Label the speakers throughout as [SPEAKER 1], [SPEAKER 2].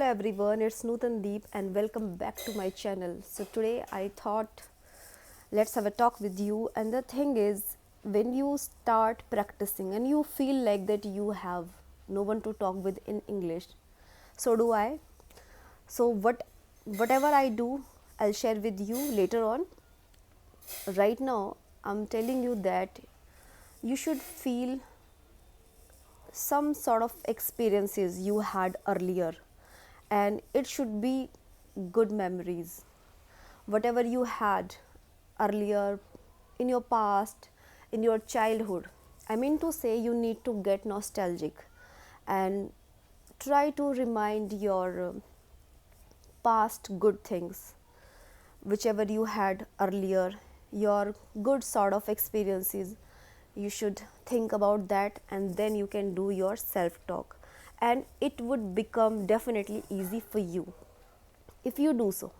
[SPEAKER 1] everyone, it's Nutan Deep and welcome back to my channel. So today I thought let's have a talk with you, and the thing is, when you start practicing and you feel like that you have no one to talk with in English, so do I. So whatever I do, I'll share with you later on. Right now I'm telling you that you should feel some sort of experiences you had earlier, and it should be good memories. Whatever you had earlier in your past, in your childhood, I mean to say, you need to get nostalgic and try to remind your past good things, whichever you had earlier, your good sort of experiences. You should think about that, and then you can do your self talk, and it would become definitely easy for you if you do so.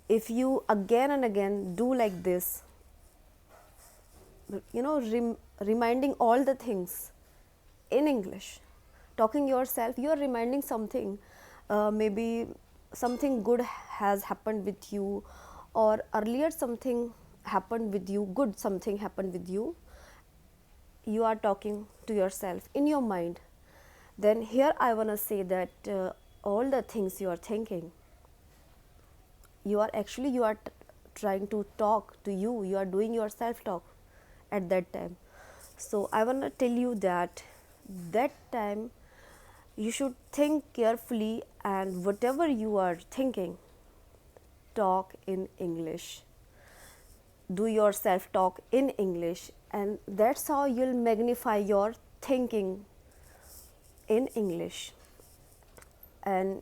[SPEAKER 1] If you again and again do like this, reminding all the things in English, talking yourself, you are reminding something. Maybe something good has happened with you, or earlier something happened with you, good something happened with you. You are talking to yourself in your mind. Then here I want to say that all the things you are thinking, you are trying to talk to you. You are doing your self talk at that time. So I want to tell you that that time you should think carefully, and whatever you are thinking, talk in English. Do your self talk in English, and that's how you'll magnify your thinking in English. And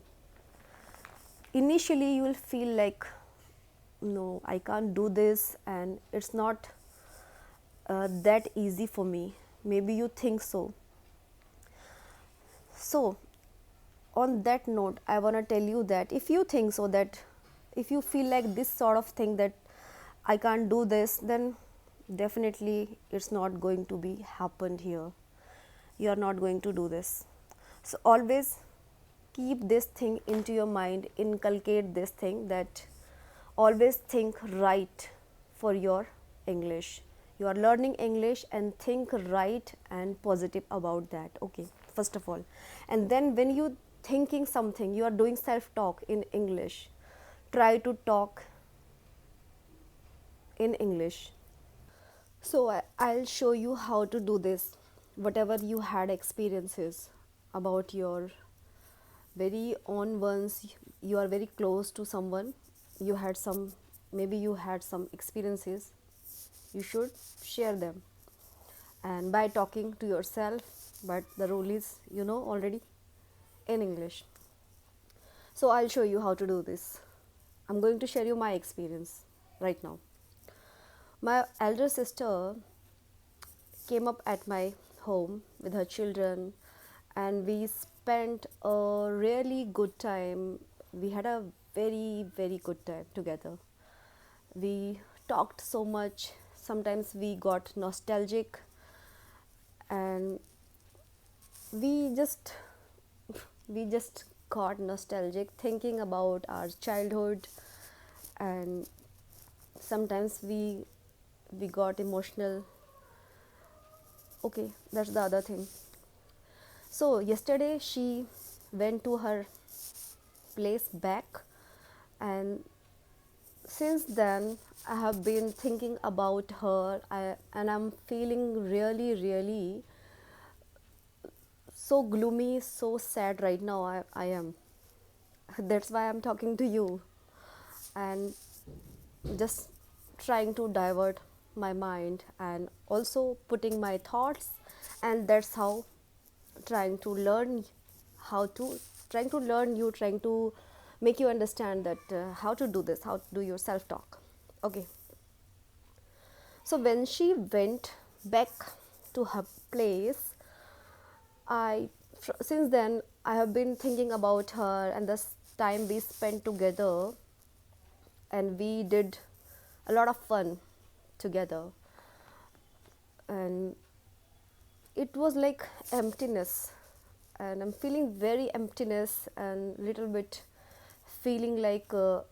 [SPEAKER 1] initially you will feel like, no, I can't do this, and it's not that easy for me. Maybe you think so. So on that note, I want to tell you that if you think so, that if you feel like this sort of thing, that I can't do this, then definitely it's not going to be happened here. You are not going to do this. So always keep this thing into your mind, inculcate this thing, that always think right for your English. You are learning English, and think right and positive about that. Okay, first of all. And then when you thinking something, you are doing self talk in English, try to talk in English. So I'll show you how to do this. Whatever you had experiences about your very own ones, you are very close to someone, you had some, maybe you had some experiences, you should share them, and by talking to yourself. But the rule is, already, in English. So I'll show you how to do this. I'm going to share you my experience right now. My elder sister came up at my home with her children, and we spent a really good time. We had a very, very good time together. We talked so much. Sometimes we got nostalgic, and we just we just got nostalgic thinking about our childhood, and sometimes we got emotional. Okay, that's the other thing. So yesterday she went to her place back, and since then I have been thinking about her, and I'm feeling really, really so gloomy, so sad right now. I am. That's why I'm talking to you, and just trying to divert my mind, and also putting my thoughts, and that's how trying to learn how to trying to learn you, trying to make you understand that how to do this, how to do your self talk. Okay, so when she went back to her place, since then I have been thinking about her and this time we spent together, and we did a lot of fun together, and it was like emptiness and I'm feeling very emptiness and little bit feeling like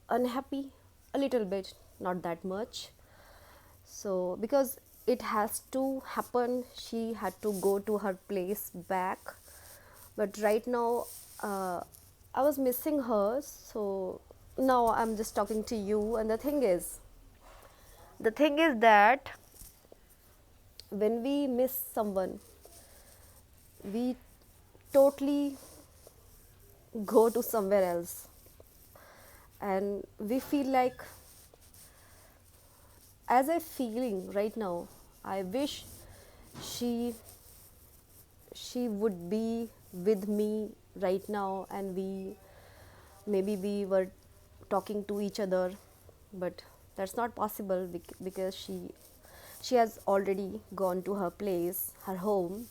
[SPEAKER 1] unhappy, a little bit, not that much. So because it has to happen, she had to go to her place back, but right now I was missing her, so now I'm just talking to you. And the thing is that when we miss someone, we totally go to somewhere else, and we feel like, as I feeling right now, I wish she she would be with me right now, and we were talking to each other, but that's not possible because she has already gone to her place, her home.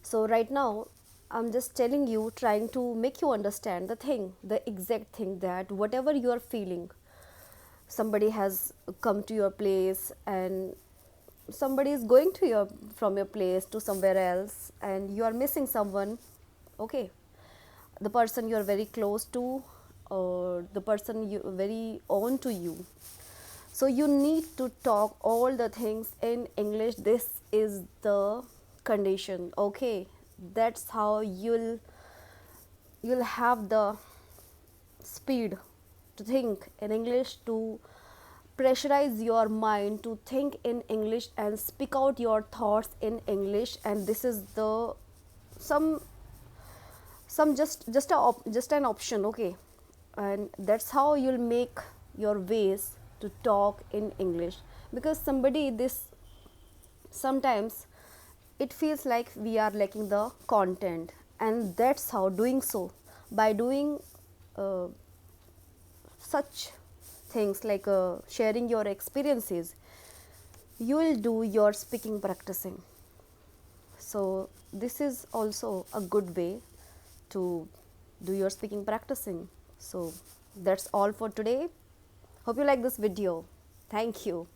[SPEAKER 1] So right now I'm just telling you, trying to make you understand the exact thing, that whatever you are feeling, somebody has come to your place, and somebody is going to your from your place to somewhere else, and you are missing someone. Okay, the person you are very close to, or the person you very own to you. So you need to talk all the things in English. This is the condition. Okay, that's how you'll have the speed to think in English, to pressurize your mind to think in English and speak out your thoughts in English. And this is the some just an option. Okay, and that's how you'll make your ways to talk in English. Because somebody this sometimes it feels like we are lacking the content, and that's how doing so, by doing uh, such things like sharing your experiences, you will do your speaking practicing. So this is also a good way to do your speaking practicing. So that's all for today. Hope you like this video. Thank you.